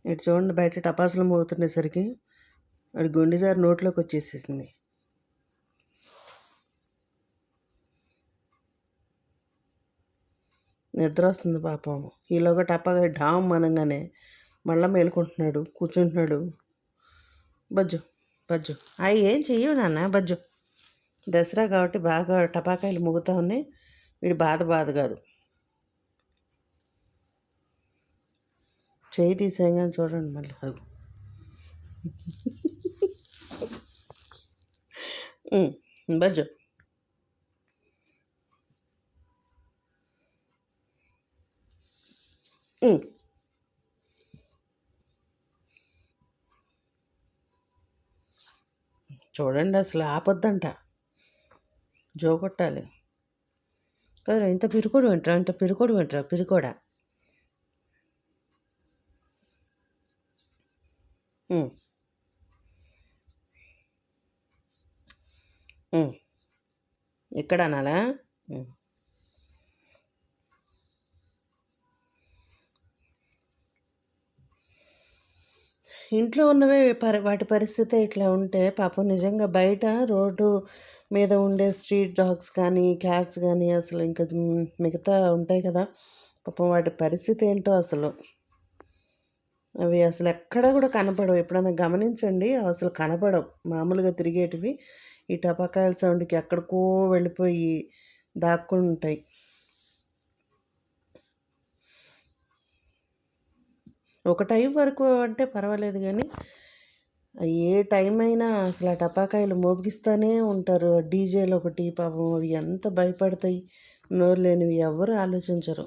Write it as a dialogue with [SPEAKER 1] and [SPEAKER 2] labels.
[SPEAKER 1] ఇటు చూడండి, బయట టపాసులు మోగుతుండేసరికి అది గుండెజారి నోట్లోకి వచ్చేసేసింది. నిద్ర వస్తుంది పాపం. ఈలోగా టపాకాయ ఢామ్ అనగానే మళ్ళీ మేలుకుంటున్నాడు, కూర్చుంటున్నాడు. బజ్జు బజ్జు అవి ఏం చెయ్యవు నాన్న, బజ్జు. దసరా కాబట్టి బాగా టపాకాయలు మోగుతూ ఉన్నాయి. వీడి బాధ కాదు. చెయ్యి తీసేయగానే చూడండి మళ్ళీ అది. బజ్జు చూడండి, అసలు ఆపొద్దంట, జోకొట్టాలి కదా. ఇంత పిరుకోడు వింటరా పిరుకోడా. ఇక్కడ అనాలా. ఇంట్లో ఉన్నవే వాటి పరిస్థితి ఇట్లా ఉంటే పాపం నిజంగా బయట రోడ్డు మీద ఉండే స్ట్రీట్ డాగ్స్ కానీ క్యాట్స్ కానీ అసలు ఇంకా మిగతా ఉంటాయి కదా, పాపం వాటి పరిస్థితి ఏంటో అసలు. అవి అసలు ఎక్కడ కూడా కనపడవు. ఎప్పుడైనా గమనించండి, అసలు కనపడవు. మామూలుగా తిరిగేటివి ఈ టపాకాయల సౌండ్కి ఎక్కడికో వెళ్ళిపోయి దాక్కుని ఉంటాయి. ఒక టైం వరకు అంటే పర్వాలేదు, కానీ ఏ టైం అయినా అసలు ఆ టపాకాయలు మోగిస్తూనే ఉంటారు. డీజేలు ఒకటి పాపం, అవి ఎంత భయపడతాయి. నోరు లేనివి, ఎవరు ఆలోచించరు.